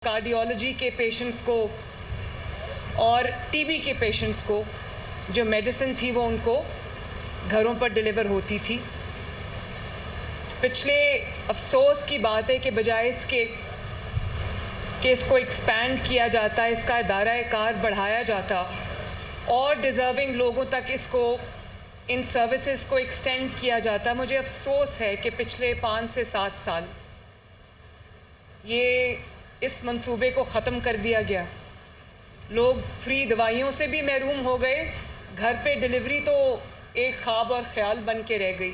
Cardiology के patients को और टीबी के पेशेंट्स को जो मेडिसिन थी वो उनको घरों पर डिलीवर होती थी। पिछले अफसोस की बात है कि बजाय इसके कि इसको एक्सपैंड किया जाता, इसका दायरा कार बढ़ाया जाता और डिज़र्विंग लोगों तक इसको इन सर्विसेज को एक्सटेंड किया जाता। मुझे अफसोस है कि पिछले 5 से 7 साल ये इस मंसूबे को ख़त्म कर दिया गया। लोग फ्री दवाइयों से भी महरूम हो गए, घर पे डिलीवरी तो एक ख्वाब और ख़्याल बन के रह गई।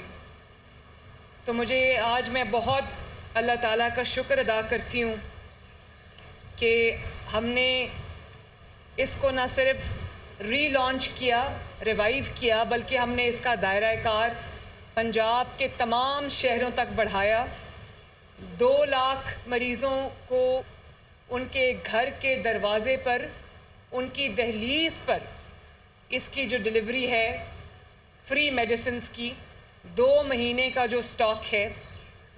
तो मुझे आज मैं बहुत अल्लाह ताला का शुक्र अदा करती हूँ कि हमने इसको ना सिर्फ रीलॉन्च किया, रिवाइव किया, बल्कि हमने इसका दायरा कार पंजाब के तमाम शहरों तक बढ़ाया। 2 लाख मरीज़ों को उनके घर के दरवाज़े पर, उनकी दहलीज़ पर इसकी जो डिलीवरी है फ्री मेडिसिन्स की, 2 महीने का जो स्टॉक है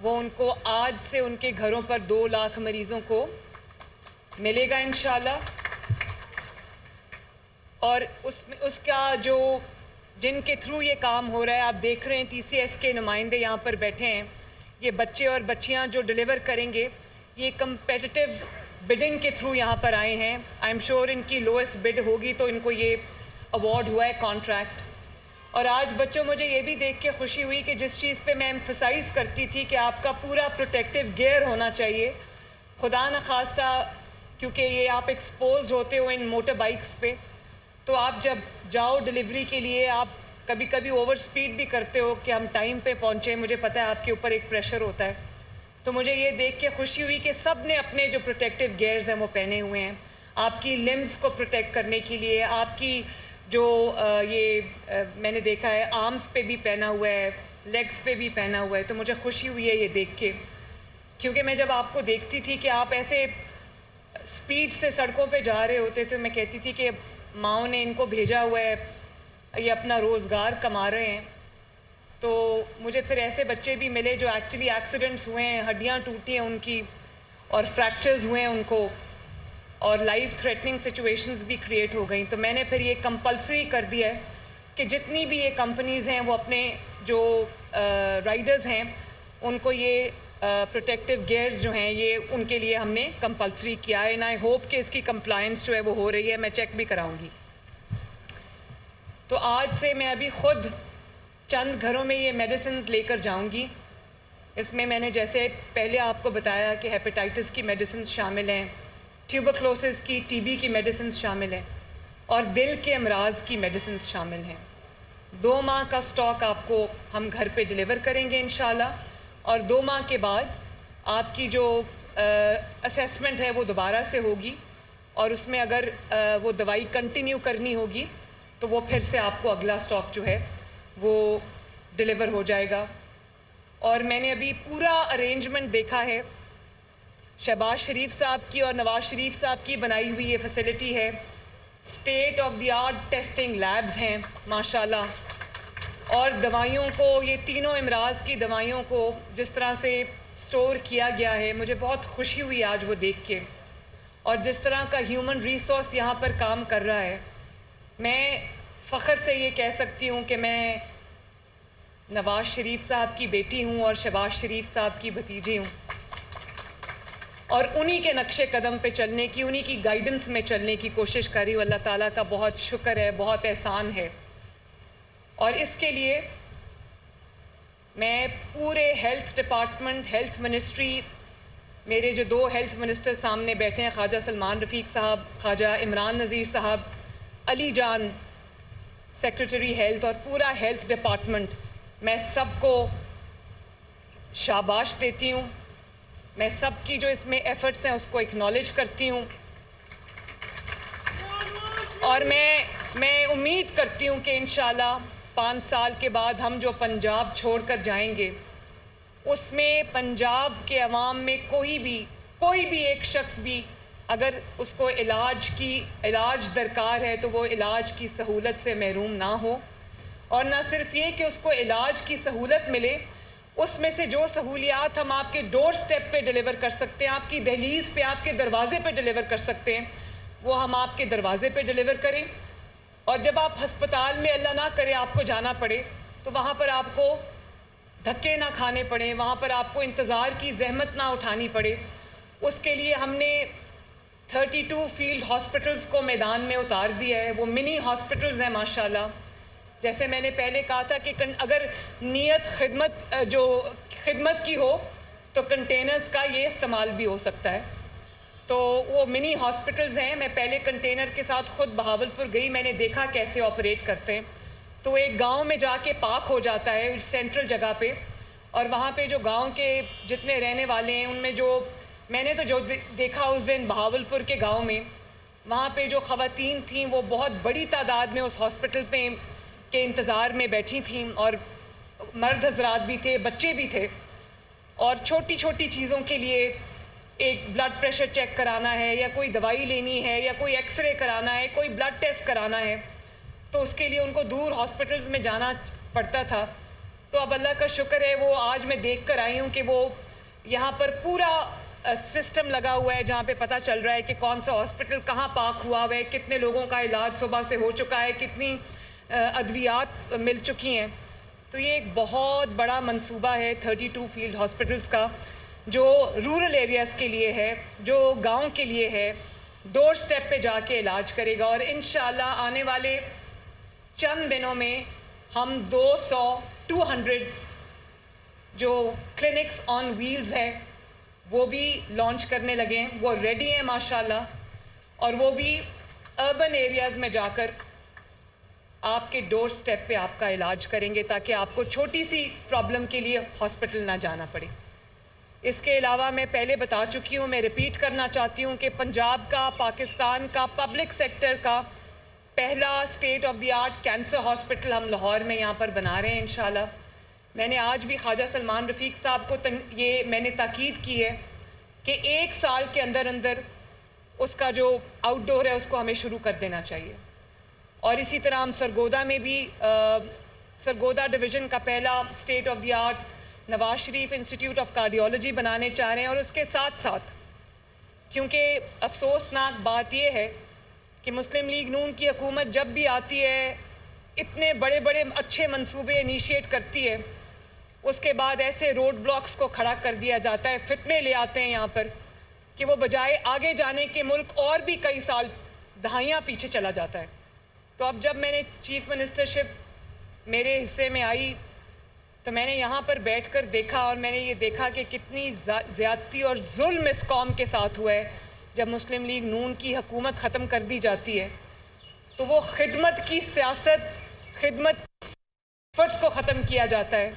वो उनको आज से उनके घरों पर 2 लाख मरीज़ों को मिलेगा इंशाल्लाह। और उसका जो जिनके थ्रू ये काम हो रहा है, आप देख रहे हैं TCS के नुमाइंदे यहाँ पर बैठे हैं। ये बच्चे और बच्चियाँ जो डिलीवर करेंगे ये कंपेटिटिव बिडिंग के थ्रू यहाँ पर आए हैं। आई एम श्योर इनकी लोएस्ट बिड होगी तो इनको ये अवार्ड हुआ है कॉन्ट्रैक्ट। और आज बच्चों मुझे ये भी देख के खुशी हुई कि जिस चीज़ पे मैं एम्फसाइज़ करती थी कि आपका पूरा प्रोटेक्टिव गियर होना चाहिए, खुदा न खास्ता क्योंकि ये आप एक्सपोज्ड होते हो इन मोटर बाइक्स पे, तो आप जब जाओ डिलीवरी के लिए आप कभी कभी ओवर स्पीड भी करते हो कि हम टाइम पे पहुँचे। मुझे पता है आपके ऊपर एक प्रेशर होता है। तो मुझे ये देख के खुशी हुई कि सब ने अपने जो प्रोटेक्टिव गियर्स हैं वो पहने हुए हैं, आपकी लिम्स को प्रोटेक्ट करने के लिए। आपकी जो मैंने देखा है आर्म्स पे भी पहना हुआ है, लेग्स पे भी पहना हुआ है। तो मुझे खुशी हुई है ये देख के, क्योंकि मैं जब आपको देखती थी कि आप ऐसे स्पीड से सड़कों पे जा रहे होते तो मैं कहती थी कि माओ ने इनको भेजा हुआ है, ये अपना रोज़गार कमा रहे हैं। तो मुझे फिर ऐसे बच्चे भी मिले जो एक्चुअली एक्सीडेंट्स हुए हैं, हड्डियाँ टूटी हैं उनकी और फ्रैक्चर्स हुए हैं उनको, और लाइफ थ्रेटनिंग सिचुएशंस भी क्रिएट हो गई। तो मैंने फिर ये कंपलसरी कर दिया है कि जितनी भी ये कंपनीज़ हैं वो अपने जो राइडर्स हैं उनको ये प्रोटेक्टिव गियर्स जो हैं ये उनके लिए हमने कंपलसरी किया है। एंड आई होप कि इसकी कंप्लायंस जो है वो हो रही है। मैं चेक भी कराऊंगी। तो आज से मैं अभी ख़ुद चंद घरों में ये मेडिसिन्स लेकर जाऊंगी। इसमें मैंने जैसे पहले आपको बताया कि हेपेटाइटिस की मेडिसिन्स शामिल हैं, ट्यूबरक्लोसिस की, टीबी की मेडिसिन्स शामिल हैं और दिल के अमराज की मेडिसिन्स शामिल हैं। 2 माह का स्टॉक आपको हम घर पे डिलीवर करेंगे इंशाल्लाह। और 2 माह के बाद आपकी जो असेसमेंट है वो दोबारा से होगी और उसमें अगर वो दवाई कंटिन्यू करनी होगी तो वो फिर से आपको अगला स्टॉक जो है वो डिलीवर हो जाएगा। और मैंने अभी पूरा अरेंजमेंट देखा है, शहबाज शरीफ साहब की और नवाज शरीफ साहब की बनाई हुई ये फैसिलिटी है। State of the art testing labs हैं माशाल्लाह, और दवाइयों को, ये तीनों इमराज की दवाइयों को जिस तरह से स्टोर किया गया है, मुझे बहुत खुशी हुई आज वो देख के। और जिस तरह का ह्यूमन रिसोर्स यहाँ पर काम कर रहा है, मैं फ़ख्र से ये कह सकती हूँ कि मैं नवाज शरीफ साहब की बेटी हूँ और शहबाज शरीफ साहब की भतीजी हूँ, और उन्हीं के नक्शे कदम पे चलने की, उन्हीं की गाइडेंस में चलने की कोशिश करी हूँ। अल्लाह ताला का बहुत शुक्र है, बहुत एहसान है। और इसके लिए मैं पूरे हेल्थ डिपार्टमेंट, हेल्थ मिनिस्ट्री, मेरे जो 2 हेल्थ मिनिस्टर सामने बैठे हैं, ख्वाजा सलमान रफ़ीक साहब, ख्वाजा इमरान नज़ीर साहब, अली जान सेक्रेटरी हेल्थ, और पूरा हेल्थ डिपार्टमेंट, मैं सबको शाबाश देती हूँ। मैं सबकी जो इसमें एफ़र्ट्स हैं उसको एक्नॉलेज करती हूँ। और मैं उम्मीद करती हूँ कि इंशाल्लाह 5 साल के बाद हम जो पंजाब छोड़कर जाएंगे उसमें पंजाब के अवाम में कोई भी एक शख्स भी अगर उसको इलाज दरकार है तो वो इलाज की सहूलत से महरूम ना हो। और ना सिर्फ ये कि उसको इलाज की सहूलत मिले, उसमें से जो सहूलियात हम आपके डोर स्टेप पे डिलीवर कर सकते हैं, आपकी दहलीज पे, आपके दरवाजे पे डिलीवर कर सकते हैं, वो हम आपके दरवाजे पे डिलीवर करें। और जब आप हस्पताल में अल्लाह ना करे आपको जाना पड़े, तो वहाँ पर आपको धक्के ना खाने पड़े, वहाँ पर आपको इंतज़ार की जहमत ना उठानी पड़े। उसके लिए हमने 32 फील्ड हॉस्पिटल्स को मैदान में उतार दिया है। वो मिनी हॉस्पिटल्स हैं माशाल्लाह। जैसे मैंने पहले कहा था कि अगर नीयत खिदमत की हो तो कंटेनर्स का ये इस्तेमाल भी हो सकता है। तो वो मिनी हॉस्पिटल्स हैं। मैं पहले कंटेनर के साथ ख़ुद बहावलपुर गई, मैंने देखा कैसे ऑपरेट करते हैं। तो एक गांव में जाके पार्क हो जाता है सेंट्रल जगह पे, और वहाँ पे जो गांव के जितने रहने वाले हैं उनमें जो मैंने तो जो देखा उस दिन बहावलपुर के गांव में, वहाँ पे जो ख़वातीन थीं वो बहुत बड़ी तादाद में उस हॉस्पिटल पे के इंतज़ार में बैठी थीं, और मर्द हजरात भी थे, बच्चे भी थे। और छोटी छोटी चीज़ों के लिए, एक ब्लड प्रेशर चेक कराना है या कोई दवाई लेनी है या कोई एक्सरे कराना है, कोई ब्लड टेस्ट कराना है, तो उसके लिए उनको दूर हॉस्पिटल्स में जाना पड़ता था। तो अब अल्लाह का शुक्र है, वो आज मैं देख कर आई हूँ कि वो यहाँ पर पूरा सिस्टम लगा हुआ है जहाँ पे पता चल रहा है कि कौन सा हॉस्पिटल कहाँ पार्क हुआ हुआ है, कितने लोगों का इलाज सुबह से हो चुका है, कितनी अद्वियात मिल चुकी हैं। तो ये एक बहुत बड़ा मंसूबा है 32 फील्ड हॉस्पिटल्स का, जो रूरल एरियाज़ के लिए है, जो गांव के लिए है, डोर स्टेप पे जाके इलाज करेगा। और इंशाल्लाह आने वाले चंद दिनों में हम 200 जो क्लिनिक्स ऑन व्हील्स हैं वो भी लॉन्च करने लगे हैं। वो रेडी हैं माशाल्लाह, और वो भी अर्बन एरियाज़ में जाकर आपके डोर स्टेप पे आपका इलाज करेंगे, ताकि आपको छोटी सी प्रॉब्लम के लिए हॉस्पिटल ना जाना पड़े। इसके अलावा मैं पहले बता चुकी हूँ, मैं रिपीट करना चाहती हूँ कि पंजाब का, पाकिस्तान का पब्लिक सेक्टर का पहला state of the art cancer hospital हम लाहौर में यहाँ पर बना रहे हैं इंशाल्लाह। मैंने आज भी ख्वाजा सलमान रफ़ीक साहब को ये मैंने ताकीद की है कि 1 साल के अंदर अंदर उसका जो आउटडोर है उसको हमें शुरू कर देना चाहिए। और इसी तरह हम सरगोदा में भी सरगोदा डिवीज़न का पहला state of the art Nawaz Sharif institute of cardiology बनाने चाह रहे हैं। और उसके साथ साथ, क्योंकि अफसोसनाक बात यह है कि मुस्लिम लीग नून की हुकूमत जब भी आती है, इतने बड़े बड़े अच्छे मंसूबे इनिशिएट करती है, उसके बाद ऐसे रोड ब्लॉक्स को खड़ा कर दिया जाता है, फितने ले आते हैं यहाँ पर कि वो बजाय आगे जाने के मुल्क और भी कई साल दहाइयाँ पीछे चला जाता है। तो अब जब मैंने चीफ मिनिस्टरशिप मेरे हिस्से में आई, तो मैंने यहाँ पर बैठकर देखा, और मैंने ये देखा कि कितनी ज़्यादती और जुल्म इस कौम के साथ हुआ है। जब मुस्लिम लीग नून की हुकूमत ख़त्म कर दी जाती है, तो वो खिदमत की सियासत, खिदमत एफर्ट्स को ख़त्म किया जाता है,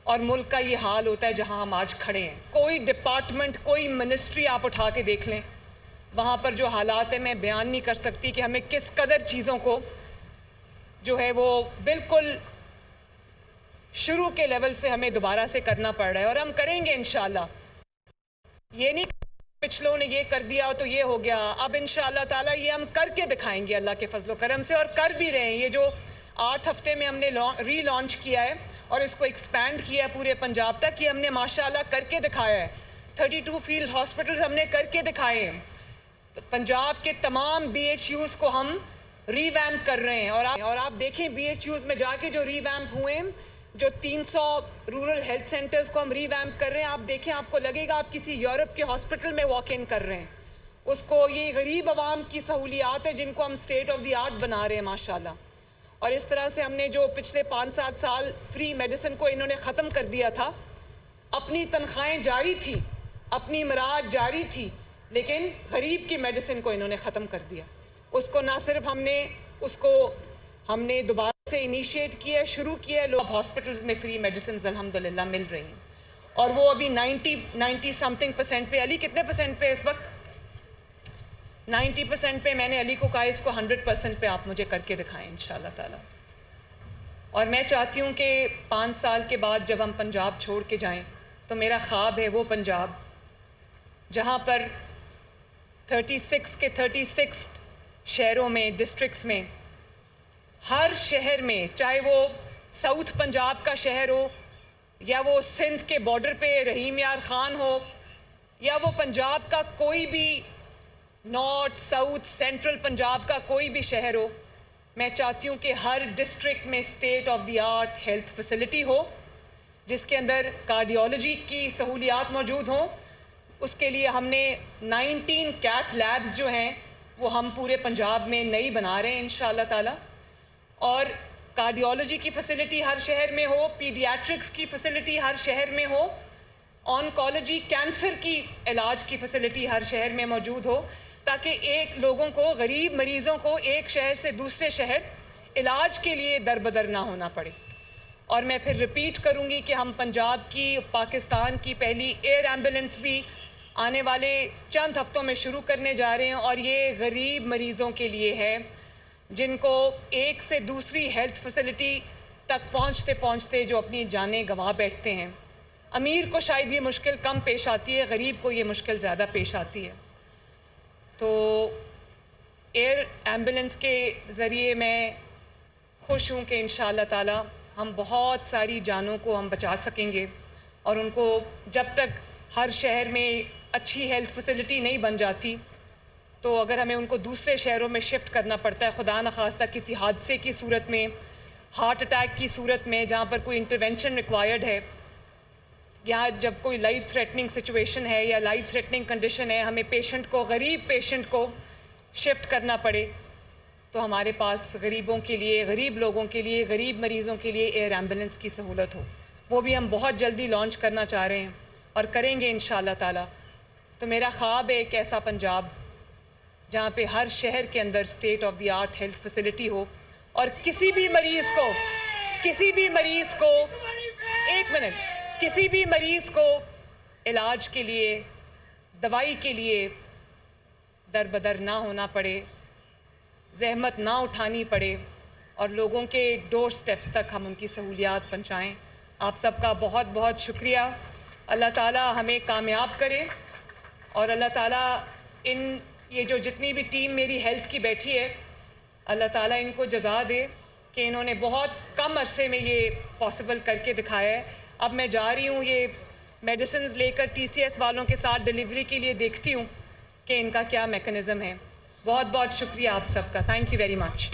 और मुल्क का ये हाल होता है जहाँ हम आज खड़े हैं। कोई डिपार्टमेंट, कोई मिनिस्ट्री आप उठा के देख लें, वहाँ पर जो हालात है मैं बयान नहीं कर सकती कि हमें किस कदर चीज़ों को जो है वो बिल्कुल शुरू के लेवल से हमें दोबारा से करना पड़ रहा है। और हम करेंगे इंशाल्लाह। ये नहीं पिछलों ने ये कर दिया तो ये हो गया, अब इंशाल्लाह ताला ये हम करके दिखाएंगे अल्लाह के फजलो करम से, और कर भी रहे हैं। ये जो 8 हफ्ते में हमने रीलॉन्च किया है और इसको एक्सपैंड किया है पूरे पंजाब तक, ये हमने माशाल्लाह करके दिखाया है। 32 फील्ड हॉस्पिटल्स हमने करके दिखाए हैं। पंजाब के तमाम BHUs को हम रीवैम्प कर रहे हैं। और आप देखें BHUs में जाके जो रीवैम्प हुए हैं, जो 300 रूरल हेल्थ सेंटर्स को हम रीवैम्प कर रहे हैं, आप देखें आपको लगेगा आप किसी यूरोप के हॉस्पिटल में वॉक इन कर रहे हैं। उसको ये गरीब आवाम की सहूलियात है जिनको हम स्टेट ऑफ द आर्ट बना रहे हैं माशाल्लाह। और इस तरह से हमने जो पिछले 5-7 साल फ्री मेडिसिन को इन्होंने ख़त्म कर दिया था, अपनी तनख्वाहें जारी थी, अपनी मराद जारी थी, लेकिन गरीब की मेडिसिन को इन्होंने ख़त्म कर दिया। उसको ना सिर्फ हमने दोबारा से इनिशिएट किया, शुरू किया, लोग हॉस्पिटल्स में फ्री मेडिसिन अल्हम्दुलिल्लाह मिल रही हैं। और वो अभी 90 समथिंग % पे, अली कितने % पे इस वक्त? 90% पे। मैंने अली को कहा इसको 100% पे आप मुझे करके दिखाएं इंशाल्लाह ताला। और मैं चाहती हूँ कि 5 साल के बाद जब हम पंजाब छोड़ के जाएं, तो मेरा ख्वाब है वो पंजाब जहाँ पर 36 के 36 शहरों में, डिस्ट्रिक्ट्स में, हर शहर में, चाहे वो साउथ पंजाब का शहर हो या वो सिंध के बॉर्डर पे रहीम यार ख़ान हो, या वो पंजाब का कोई भी नॉर्थ साउथ सेंट्रल पंजाब का कोई भी शहर हो, मैं चाहती हूँ कि हर डिस्ट्रिक्ट में state of the art health facility हो, जिसके अंदर कार्डियोलॉजी की सहूलियात मौजूद हों। उसके लिए हमने 19 कैथ लैब्स जो हैं वो हम पूरे पंजाब में नई बना रहे हैं इंशाअल्लाह ताला। और कार्डियोलॉजी की फ़ैसिलिटी हर शहर में हो, पीडियाट्रिक्स की फ़ैसिलिटी हर शहर में हो, ऑनकोलॉजी कैंसर की इलाज की फ़ैसिलिटी हर शहर में मौजूद हो, ताकि एक लोगों को, गरीब मरीज़ों को एक शहर से दूसरे शहर इलाज के लिए दर बदर ना होना पड़े। और मैं फिर रिपीट करूँगी कि हम पंजाब की, पाकिस्तान की पहली एयर एम्बुलेंस भी आने वाले चंद हफ्तों में शुरू करने जा रहे हैं, और ये गरीब मरीज़ों के लिए है जिनको एक से दूसरी हेल्थ फैसिलिटी तक पहुंचते पहुंचते जो अपनी जानें गंवा बैठते हैं। अमीर को शायद ये मुश्किल कम पेश आती है, गरीब को ये मुश्किल ज़्यादा पेश आती है। तो एयर एम्बुलेंस के ज़रिए मैं खुश हूँ कि इंशाअल्लाह ताला हम बहुत सारी जानों को हम बचा सकेंगे, और उनको जब तक हर शहर में अच्छी हेल्थ फैसिलिटी नहीं बन जाती, तो अगर हमें उनको दूसरे शहरों में शिफ्ट करना पड़ता है, खुदा न खास्ता किसी हादसे की सूरत में, हार्ट अटैक की सूरत में, जहाँ पर कोई इंटरवेंशन रिक्वायर्ड है, या जब कोई लाइफ थ्रेटनिंग सिचुएशन है या लाइफ थ्रेटनिंग कंडीशन है, हमें पेशेंट को, गरीब पेशेंट को शिफ्ट करना पड़े, तो हमारे पास गरीबों के लिए, गरीब लोगों के लिए, गरीब मरीज़ों के लिए एयर एम्बुलेंस की सहूलत हो। वो भी हम बहुत जल्दी लॉन्च करना चाह रहे हैं और करेंगे इंशाअल्लाह ताला। तो मेरा ख्वाब है एक ऐसा पंजाब जहाँ पे हर शहर के अंदर state of the art health facility हो, और किसी भी मरीज़ को एक मिनट, किसी भी मरीज़ को इलाज के लिए, दवाई के लिए दर बदर ना होना पड़े, ज़हमत ना उठानी पड़े, और लोगों के डोर स्टेप्स तक हम उनकी सहूलियात पहुँचाएँ। आप सबका बहुत बहुत शुक्रिया। अल्लाह ताला हमें कामयाब करे, और अल्लाह ताला इन ये जो जितनी भी टीम मेरी हेल्थ की बैठी है, अल्लाह ताला इनको जज़ा दे कि इन्होंने बहुत कम अरसे में ये पॉसिबल करके दिखाया है। अब मैं जा रही हूँ ये मेडिसिन्स लेकर TCS वालों के साथ डिलीवरी के लिए, देखती हूँ कि इनका क्या मैकेनिज़्म है। बहुत बहुत शुक्रिया आप सबका। Thank you very much.